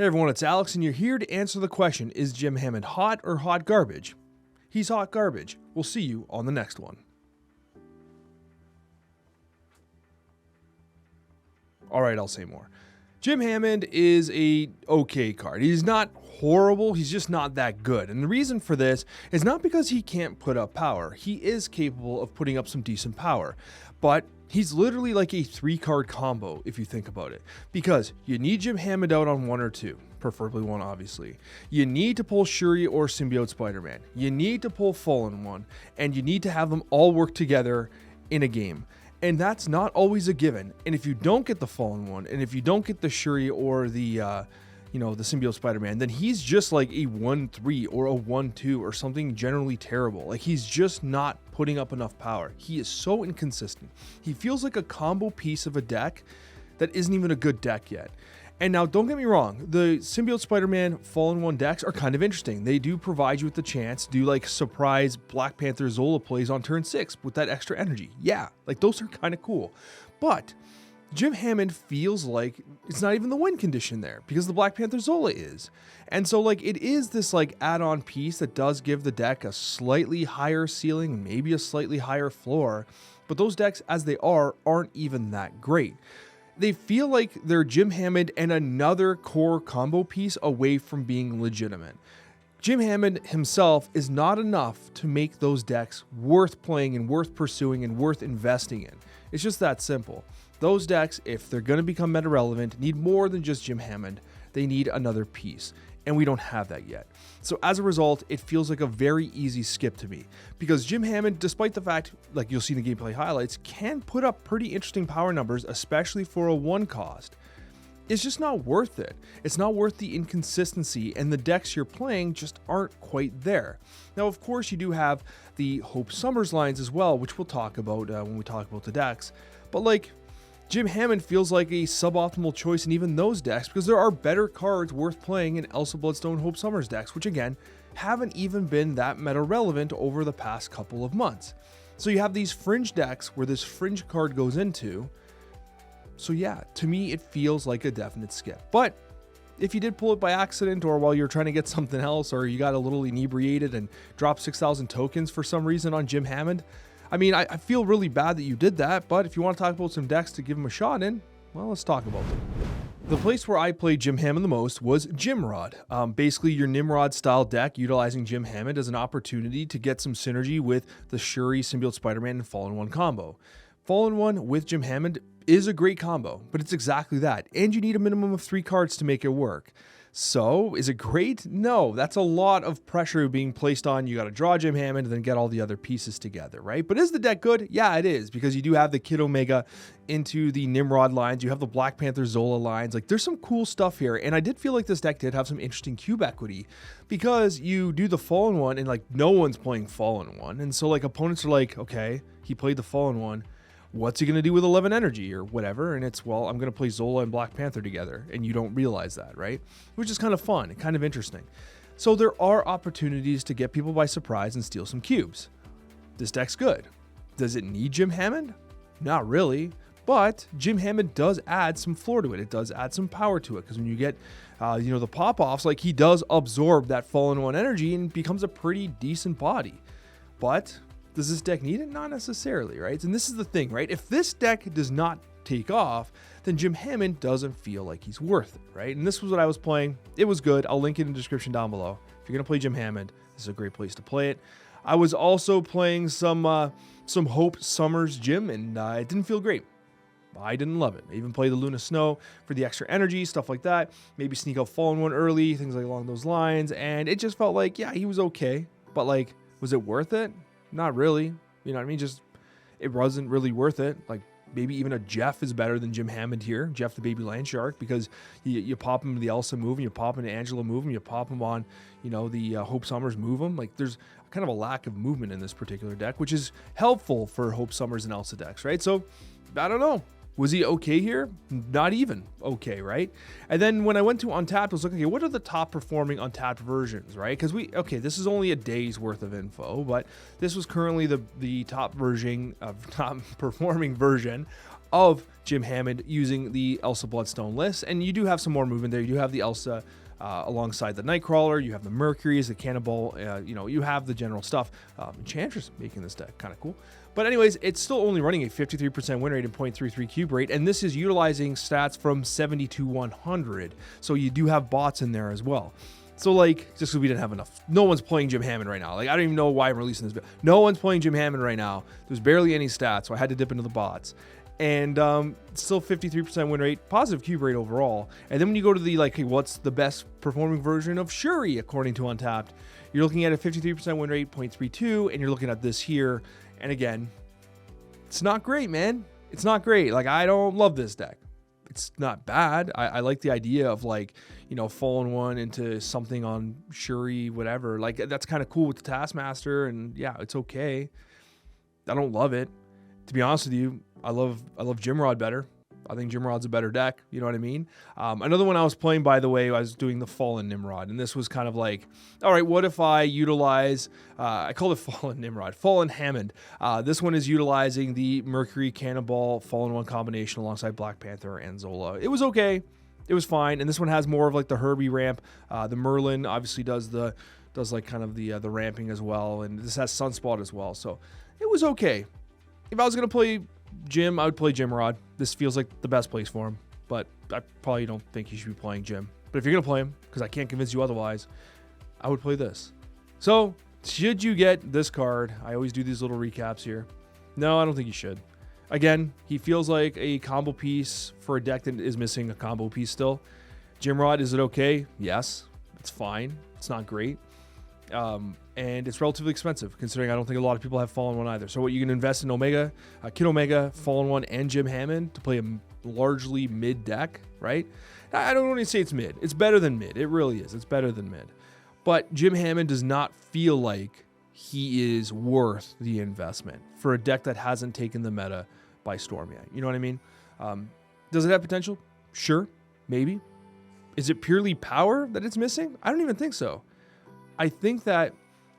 Hey everyone, it's Alex, and you're here to answer the question, is Jim Hammond hot or hot garbage? He's hot garbage. We'll see you on the next one. Alright, I'll say more. Jim Hammond is a okay card. He's not horrible, he's just not that good. And the reason for this is not because he can't put up power. He is capable of putting up some decent power. But he's literally like a 3-card combo if you think about it. Because you need Jim Hammond out on 1 or 2. Preferably 1, obviously. You need to pull Shuri or Symbiote Spider-Man. You need to pull Fallen One. And you need to have them all work together in a game. And that's not always a given. And if you don't get the Fallen One, and if you don't get the Shuri or the Symbiote Spider-Man, then he's just like a 1-3 or a 1-2 or something generally terrible. Like, he's just not putting up enough power. He is so inconsistent. He feels like a combo piece of a deck that isn't even a good deck yet. And now, don't get me wrong, the Symbiote Spider-Man Fallen One decks are kind of interesting. They do provide you with the chance to do like surprise Black Panther Zola plays on turn 6 with that extra energy. Yeah, like those are kind of cool. But Jim Hammond feels like it's not even the win condition there because the Black Panther Zola is. And so like it is this like add-on piece that does give the deck a slightly higher ceiling, maybe a slightly higher floor, but those decks as they aren't even that great. They feel like they're Jim Hammond and another core combo piece away from being legitimate. Jim Hammond himself is not enough to make those decks worth playing and worth pursuing and worth investing in. It's just that simple. Those decks, if they're going to become meta relevant, need more than just Jim Hammond. They need another piece, and we don't have that yet. So as a result, it feels like a very easy skip to me, because Jim Hammond, despite the fact, like you'll see in the gameplay highlights, can put up pretty interesting power numbers, especially for a 1 cost. It's just not worth it. It's not worth the inconsistency, and the decks you're playing just aren't quite there. Now, of course, you do have the Hope Summers lines as well, which we'll talk about when we talk about the decks, but like, Jim Hammond feels like a suboptimal choice in even those decks because there are better cards worth playing in Elsa Bloodstone Hope Summers decks, which again, haven't even been that meta relevant over the past couple of months. So you have these fringe decks where this fringe card goes into. So yeah, to me, it feels like a definite skip. But if you did pull it by accident or while you're trying to get something else, or you got a little inebriated and dropped 6,000 tokens for some reason on Jim Hammond, I mean, I feel really bad that you did that, but if you want to talk about some decks to give him a shot in, well, let's talk about them. The place where I played Jim Hammond the most was JIMROD. Basically, your Nimrod style deck utilizing Jim Hammond as an opportunity to get some synergy with the Shuri, Symbiote Spider-Man, and Fallen One combo. Fallen One with Jim Hammond is a great combo, but it's exactly that, and you need a minimum of 3 cards to make it work. So, is it great? No, that's a lot of pressure being placed on. You got to draw Jim Hammond and then get all the other pieces together, right? But is the deck good? Yeah, it is, because you do have the Kid Omega into the Nimrod lines. You have the Black Panther Zola lines. Like, there's some cool stuff here, and I did feel like this deck did have some interesting cube equity because you do the Fallen One and, like, no one's playing Fallen One. And so, like, opponents are like, okay, he played the Fallen One. What's he going to do with 11 energy or whatever? And it's, well, I'm going to play Zola and Black Panther together. And you don't realize that, right? Which is kind of fun and kind of interesting. So there are opportunities to get people by surprise and steal some cubes. This deck's good. Does it need Jim Hammond? Not really. But Jim Hammond does add some floor to it. It does add some power to it. Because when you get, the pop-offs, like he does absorb that Fallen One energy and becomes a pretty decent body. But does this deck need it? Not necessarily, right? And this is the thing, right? If this deck does not take off, then Jim Hammond doesn't feel like he's worth it, right? And this was what I was playing. It was good. I'll link it in the description down below. If you're going to play Jim Hammond, this is a great place to play it. I was also playing some Hope Summers Jim, and it didn't feel great. I didn't love it. I even played the Luna Snow for the extra energy, stuff like that. Maybe sneak out Fallen One early, things like along those lines. And it just felt like, yeah, he was okay. But like, was it worth it? Not really. You know what I mean? Just, it wasn't really worth it. Like, maybe even a Jeff is better than Jim Hammond here. Jeff the Baby Land Shark, because you pop him to the Elsa move, and you pop him to Angela move, and you pop him on, the Hope Summers move him. Like, there's kind of a lack of movement in this particular deck, which is helpful for Hope Summers and Elsa decks, right? So, I don't know. Was he okay here? Not even okay, right? And then when I went to Untapped, I was looking, okay, what are the top performing Untapped versions, right? Because this is only a day's worth of info, but this was currently the top performing version of Jim Hammond using the Elsa Bloodstone list. And you do have some more movement there. You do have the Elsa alongside the Nightcrawler. You have the Mercuries, the Cannonball. You have the general stuff. Enchantress making this deck kind of cool. But anyways, it's still only running a 53% win rate and 0.33 cube rate, and this is utilizing stats from 70 to 100. So you do have bots in there as well. So like, just because we didn't have enough, no one's playing Jim Hammond right now. Like, I don't even know why I'm releasing this video. No one's playing Jim Hammond right now. There's barely any stats, so I had to dip into the bots. And still 53% win rate, positive cube rate overall. And then when you go to the like, hey, what's the best performing version of Shuri according to Untapped, you're looking at a 53% win rate, 0.32, and you're looking at this here. And again, it's not great, man. It's not great. Like, I don't love this deck. It's not bad. I like the idea of like, falling one into something on Shuri, whatever. Like, that's kind of cool with the Taskmaster, and yeah, it's okay. I don't love it. To be honest with you, I love JIMROD better. I think JIMROD's a better deck. You know what I mean? Another one I was playing, by the way, I was doing the Fallen Nimrod. And this was kind of like, all right, what if I utilize, I called it Fallen Nimrod, Fallen Hammond. This one is utilizing the Mercury, Cannonball, Fallen One combination alongside Black Panther and Zola. It was okay. It was fine. And this one has more of like the Herbie ramp. The Merlin obviously does like kind of the ramping as well. And this has Sunspot as well. So it was okay. If I was going to play Jim, I would play JIMROD. This feels like the best place for him, but I probably don't think he should be playing Jim. But if you're going to play him, because I can't convince you otherwise, I would play this. So, should you get this card? I always do these little recaps here. No, I don't think you should. Again, he feels like a combo piece for a deck that is missing a combo piece still. JIMROD, is it okay? Yes. It's fine. It's not great. And it's relatively expensive, considering I don't think a lot of people have Fallen One either. So what, you can invest in Omega, Kid Omega, Fallen One, and Jim Hammond to play a largely mid deck, right? I don't want to say it's mid. It's better than mid. It really is. It's better than mid. But Jim Hammond does not feel like he is worth the investment for a deck that hasn't taken the meta by storm yet. You know what I mean? Does it have potential? Sure, maybe. Is it purely power that it's missing? I don't even think so. I think that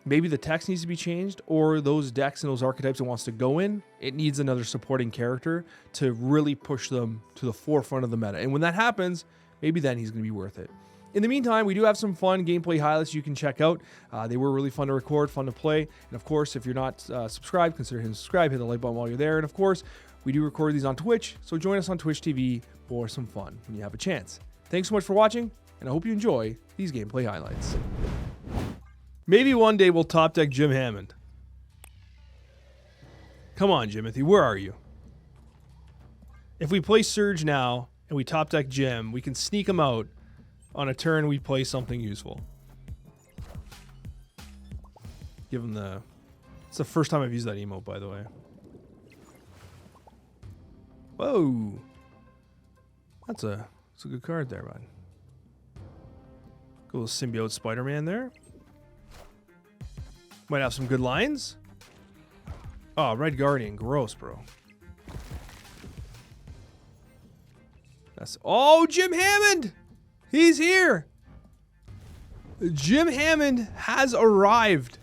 maybe the text needs to be changed, or those decks and those archetypes it wants to go in, it needs another supporting character to really push them to the forefront of the meta. And when that happens, maybe then he's going to be worth it. In the meantime, we do have some fun gameplay highlights you can check out. They were really fun to record, fun to play. And of course, if you're not subscribed, consider hitting subscribe, hit the like button while you're there. And of course, we do record these on Twitch, so join us on Twitch TV for some fun when you have a chance. Thanks so much for watching, and I hope you enjoy these gameplay highlights. Maybe one day we'll top deck Jim Hammond. Come on, Jimothy, where are you? If we play Surge now and we top deck Jim, we can sneak him out on a turn we play something useful. Give him the... It's the first time I've used that emote, by the way. Whoa. That's a good card there, bud. Good little symbiote Spider-Man there. Might have some good lines. Oh, Red Guardian. Gross, bro. That's... Oh, Jim Hammond! He's here! Jim Hammond has arrived.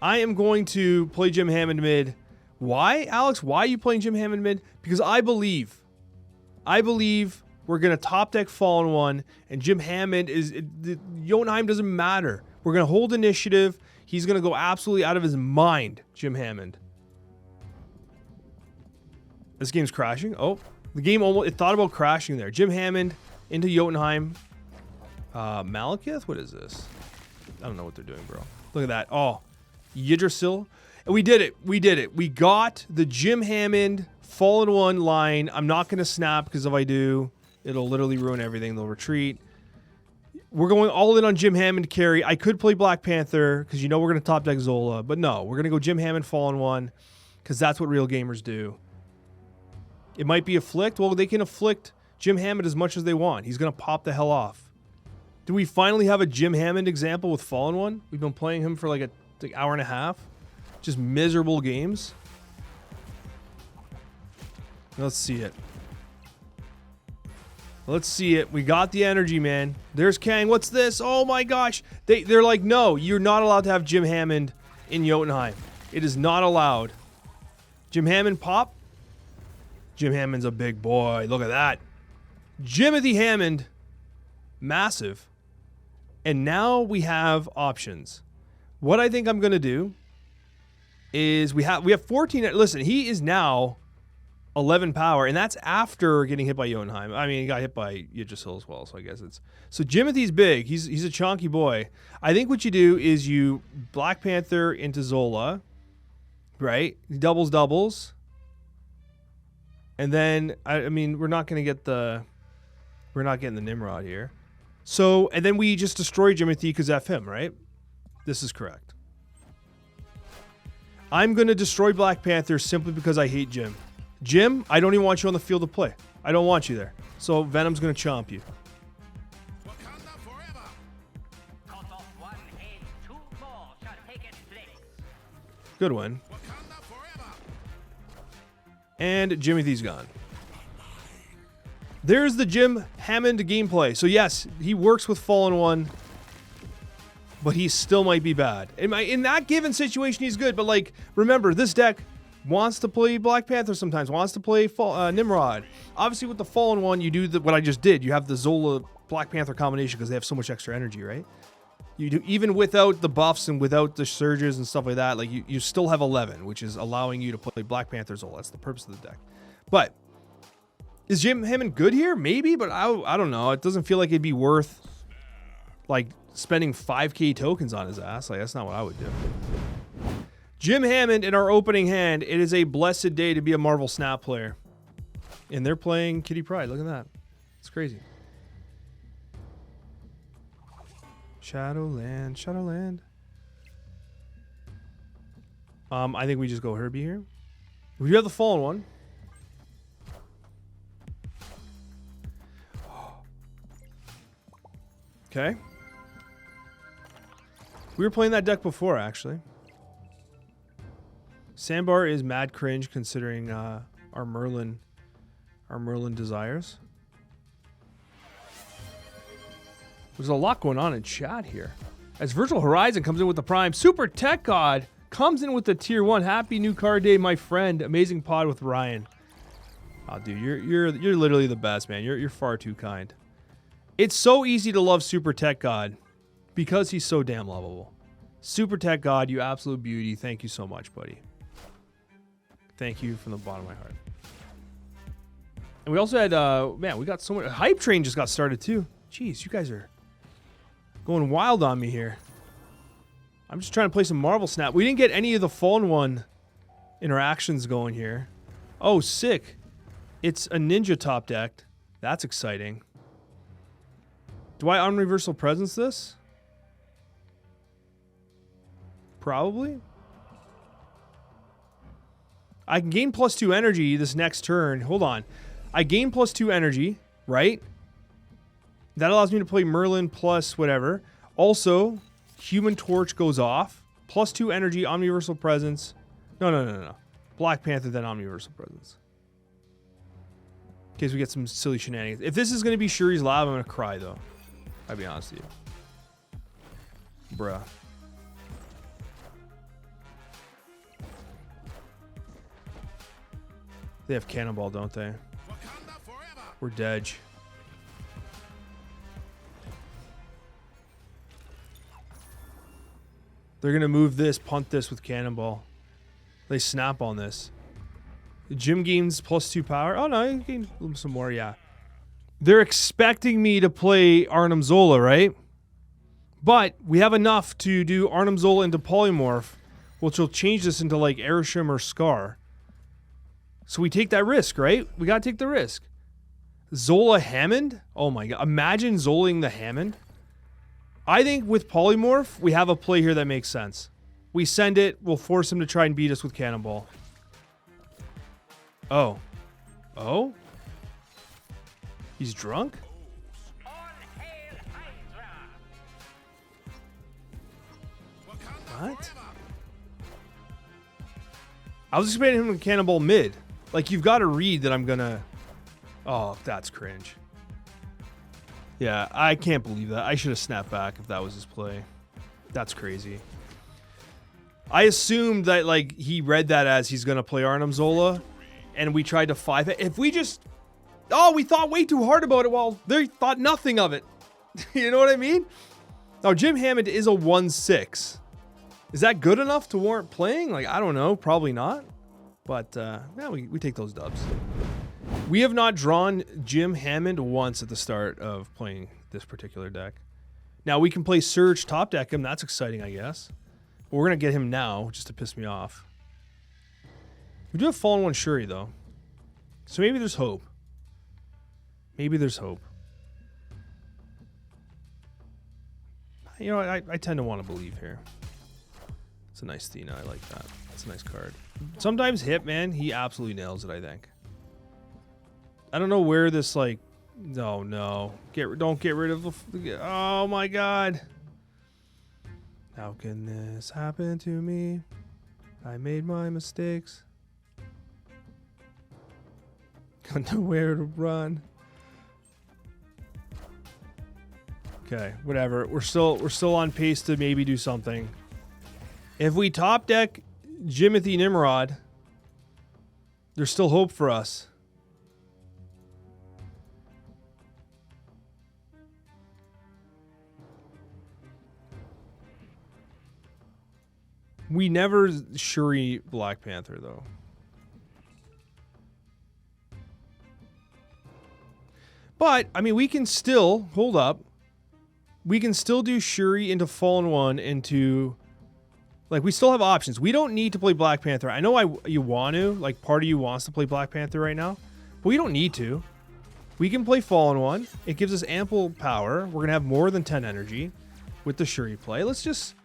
I am going to play Jim Hammond mid. Why, Alex? Why are you playing Jim Hammond mid? Because I believe we're going to top deck Fallen One, and Jim Hammond is... Jotunheim doesn't matter. We're going to hold initiative. He's going to go absolutely out of his mind, Jim Hammond. This game's crashing. Oh, the game almost... It thought about crashing there. Jim Hammond into Jotunheim. Malekith? What is this? I don't know what they're doing, bro. Look at that. Oh, Yggdrasil. And we did it. We did it. We got the Jim Hammond Fallen One line. I'm not going to snap, because if I do, it'll literally ruin everything. They'll retreat. We're going all in on Jim Hammond carry. I could play Black Panther, because we're going to top deck Zola. But no, we're going to go Jim Hammond Fallen One, because that's what real gamers do. It might be afflict. Well, they can afflict Jim Hammond as much as they want. He's going to pop the hell off. Do we finally have a Jim Hammond example with Fallen One? We've been playing him for like an hour and a half. Just miserable games. Let's see it. Let's see it. We got the energy, man. There's Kang. What's this? Oh my gosh. They're like, no, you're not allowed to have Jim Hammond in Jotunheim. It is not allowed. Jim Hammond pop. Jim Hammond's a big boy. Look at that. Jimothy Hammond. Massive. And now we have options. What I think I'm going to do is we have 14. Listen, he is now 11 power, and that's after getting hit by Jotunheim. I mean, he got hit by Yggdrasil as well, so I guess it's... So Jimothy's big. He's a chunky boy. I think what you do is you Black Panther into Zola, right? Doubles. And then, I mean, we're not getting the Nimrod here. So, and then we just destroy Jimothy because F him, right? This is correct. I'm going to destroy Black Panther simply because I hate Jim. Jim, I don't even want you on the field of play. I don't want you there. So Venom's going to chomp you. Good one. And Jimothy's gone. There's the Jim Hammond gameplay. So yes, he works with Fallen One, but he still might be bad. In that given situation, he's good. But like, remember, this deck wants to play Black Panther sometimes, wants to play Nimrod. Obviously, with the Fallen One, you do what I just did. You have the Zola Black Panther combination because they have so much extra energy, right? You do, even without the buffs and without the surges and stuff like that, like you still have 11, which is allowing you to play Black Panther Zola. That's the purpose of the deck. But is Jim Hammond good here? Maybe, but I don't know. It doesn't feel like it'd be worth like spending 5k tokens on his ass. Like, that's not what I would do. Jim Hammond in our opening hand. It is a blessed day to be a Marvel Snap player. And they're playing Kitty Pryde. Look at that. It's crazy. Shadowland. I think we just go Herbie here. We do have the Fallen One. Okay. We were playing that deck before, actually. Sandbar is mad cringe considering our Merlin desires. There's a lot going on in chat here. As Virtual Horizon comes in with the Prime, Super Tech God comes in with the Tier 1. Happy new card day, my friend. Amazing pod with Ryan. Oh, dude, you're literally the best, man. You're far too kind. It's so easy to love Super Tech God because he's so damn lovable. Super Tech God, you absolute beauty. Thank you so much, buddy. Thank you from the bottom of my heart. And we also had, man, we got so much. Hype Train just got started too. Jeez, you guys are going wild on me here. I'm just trying to play some Marvel Snap. We didn't get any of the Fallen One interactions going here. Oh, sick. It's a ninja top deck. That's exciting. Do I unreversal presence this? Probably. I can gain +2 energy this next turn. Hold on. I gain +2 energy, right? That allows me to play Merlin plus whatever. Also, Human Torch goes off. +2 energy, Omniversal Presence. No. Black Panther, then Omniversal Presence. In case we get some silly shenanigans. If this is going to be Shuri's Lab, I'm going to cry, though. I'll be honest with you. Bruh. They have Cannonball, don't they? We're dead. They're going to move this, punt this with Cannonball. They snap on this. Jim gains +2 power. Oh, no, he gains some more, yeah. They're expecting me to play Arnim Zola, right? But we have enough to do Arnim Zola into Polymorph, which will change this into like Airshim or Scar. So we take that risk, right? We got to take the risk. Zola Hammond? Oh my god. Imagine Zoling the Hammond. I think with Polymorph, we have a play here that makes sense. We send it, we'll force him to try and beat us with Cannonball. Oh. Oh? He's drunk? What? I was expecting him to Cannonball mid. Like, you've got to read that I'm gonna... Oh, that's cringe. Yeah, I can't believe that. I should have snapped back if that was his play. That's crazy. I assumed that, like, he read that as he's gonna play Arnim Zola. and we tried to 5 it. If we just... Oh, we thought way too hard about it while they thought nothing of it. You know what I mean? Now, Jim Hammond is a 1-6. Is that good enough to warrant playing? Like, I don't know. Probably not. But, yeah, we take those dubs. We have not drawn Jim Hammond once at the start of playing this particular deck. Now, we can play Surge top deck him. That's exciting, I guess. But we're going to get him now just to piss me off. We do have Fallen 1 Shuri, though. So maybe there's hope. Maybe there's hope. You know, I tend to want to believe here. It's a nice Thena. I like that. That's a nice card. Sometimes Hip, man, he absolutely nails it, I think. I don't know where this, like... Oh, no. Don't get rid of the... Oh, my God. How can this happen to me? I made my mistakes. Got nowhere to run. Okay, whatever. We're still on pace to maybe do something. If we top deck Jimothy Nimrod, there's still hope for us. We never Shuri Black Panther, though. But, I mean, we can still... Hold up. We can still do Shuri into Fallen 1 into... Like, we still have options. We don't need to play Black Panther. I know you want to. Like, part of you wants to play Black Panther right now. But we don't need to. We can play Fallen 1. It gives us ample power. We're going to have more than 10 energy with the Shuri play. Let's just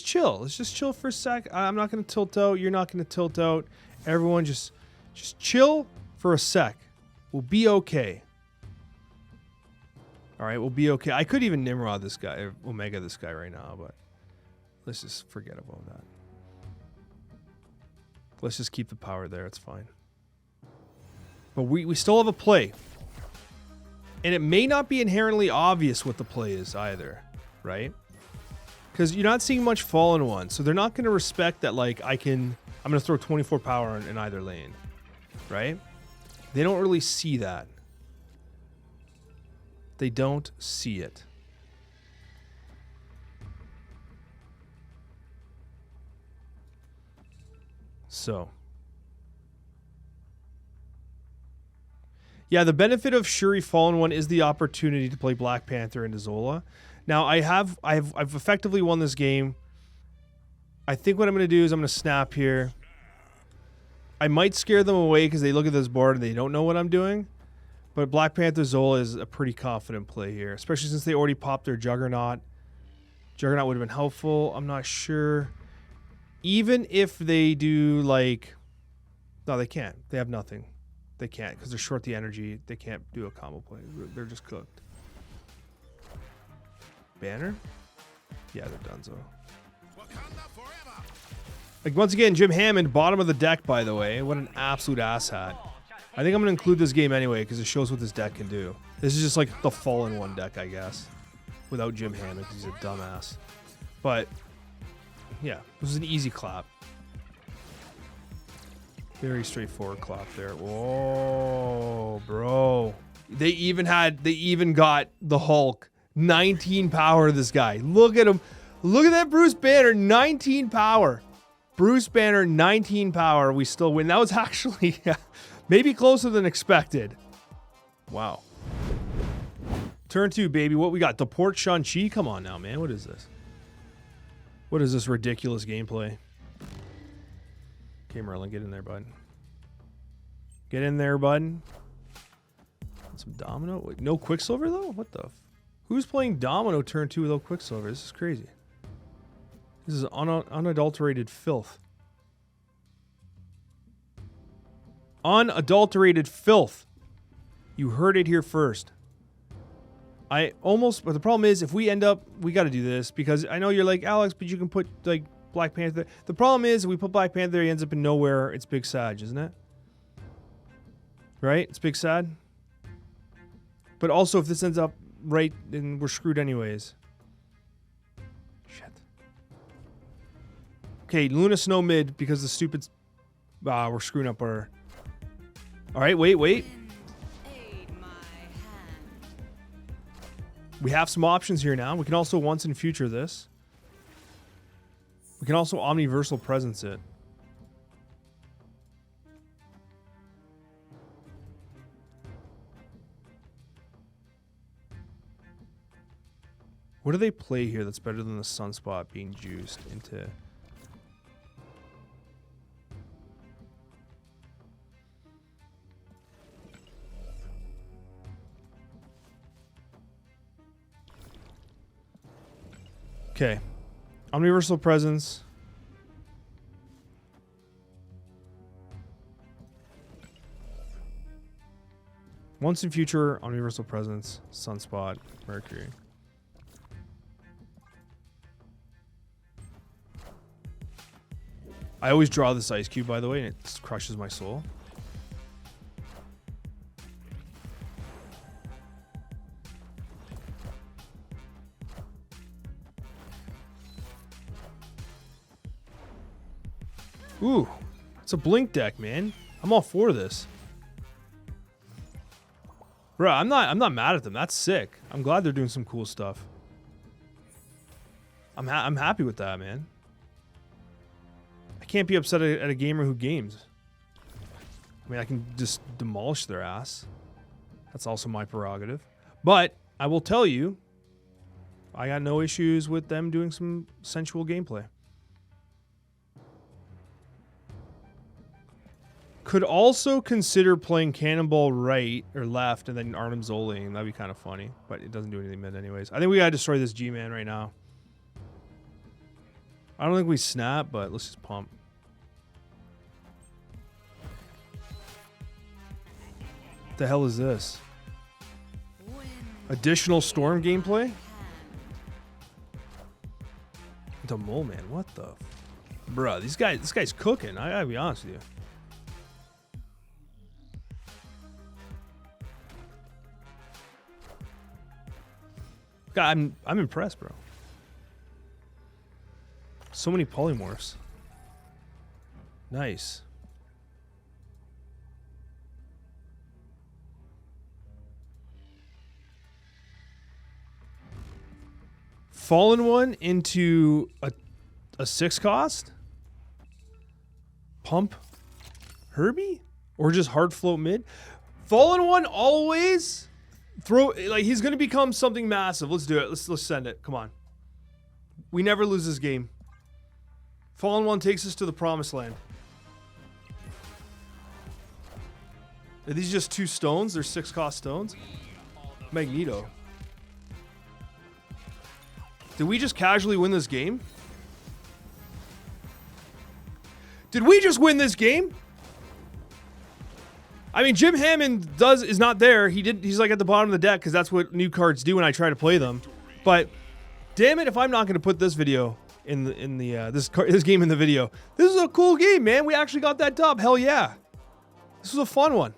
chill. Let's just chill for a sec. I'm not going to tilt out. You're not going to tilt out. Everyone just chill for a sec. We'll be okay. All right, we'll be okay. I could even Nimrod this guy, or Omega this guy right now, but let's just forget about that. Let's just keep the power there. It's fine. But we still have a play. And it may not be inherently obvious what the play is either, right? Because you're not seeing much Fallen 1, so they're not going to respect that, like, I'm going to throw 24 power in either lane, right? They don't really see that. They don't see it. So. Yeah, the benefit of Shuri Fallen 1 is the opportunity to play Black Panther into Zola. Now, I've effectively won this game. I think what I'm going to do is I'm going to snap here. I might scare them away because they look at this board and they don't know what I'm doing. But Black Panther Zola is a pretty confident play here, especially since they already popped their Juggernaut. Juggernaut would have been helpful. I'm not sure. Even if they do, like... No, they can't. They have nothing. They can't because they're short the energy. They can't do a combo play. They're just cooked. Banner? Yeah, they're done, so. Like, once again, Jim Hammond, bottom of the deck, by the way. What an absolute asshat. I think I'm going to include this game anyway because it shows what this deck can do. This is just like the Fallen 1 deck, I guess. Without Jim Hammond because he's a dumbass. But, yeah, this is an easy clap. Very straightforward clap there. Whoa, bro. They even got the Hulk. 19 power, this guy. Look at him. Look at that Bruce Banner. 19 power. Bruce Banner, 19 power. We still win. That was actually... maybe closer than expected. Wow. Turn 2, baby. What we got? Deport Shang-Chi? Come on now, man. What is this? What is this ridiculous gameplay? Okay, Merlin, get in there, bud. Get in there, bud. Some Domino? Wait, no Quicksilver, though? What the... Who's playing Domino turn 2 without Quicksilver? This is crazy. This is unadulterated filth. Unadulterated filth. You heard it here first. But the problem is, if we end up, we got to do this because I know you're like, Alex, but you can put like Black Panther. The problem is, if we put Black Panther, he ends up in nowhere. It's Big Sag, isn't it? Right? It's Big Sad. But also, if this ends up right, then we're screwed anyways. Shit. Okay, Luna Snow mid because the stupid... we're screwing up our All right, wait. We have some options here now. We can also once and future this. We can also omniversal presence it. What do they play here that's better than the sunspot being juiced into? Okay. Omniversal presence. Once in future, omniversal presence, sunspot, Mercury. I always draw this ice cube, by the way, and it crushes my soul. Ooh, it's a blink deck, man. I'm all for this. Bro, I'm not mad at them. That's sick. I'm glad they're doing some cool stuff. I'm happy with that, man. I can't be upset at a gamer who games. I mean, I can just demolish their ass. That's also my prerogative. But I will tell you, I got no issues with them doing some sensual gameplay. Could also consider playing Cannonball right or left and then Arnim Zoling. That'd be kind of funny, but it doesn't do anything mid anyways. I think we gotta destroy this G-Man right now. I don't think we snap, but let's just pump. What the hell is this? Additional Storm gameplay? The Mole Man, what the? Bruh, this guy's cooking. I gotta be honest with you. God, I'm impressed, bro. So many polymorphs. Nice. Fallen One into a 6 cost? Pump Herbie? Or just hard float mid? Fallen One always throw, like, he's gonna become something massive. Let's do it. Let's send it. Come on. We never lose this game. Fallen One takes us to the promised land. Are these just 2 stones? They're 6 cost stones? Magneto. Did we just casually win this game? Did we just win this game? I mean, Jim Hammond is not there. He's like at the bottom of the deck because that's what new cards do when I try to play them. But damn it, if I'm not going to put this video this game in the video. This is a cool game, man. We actually got that dub. Hell yeah. This was a fun one.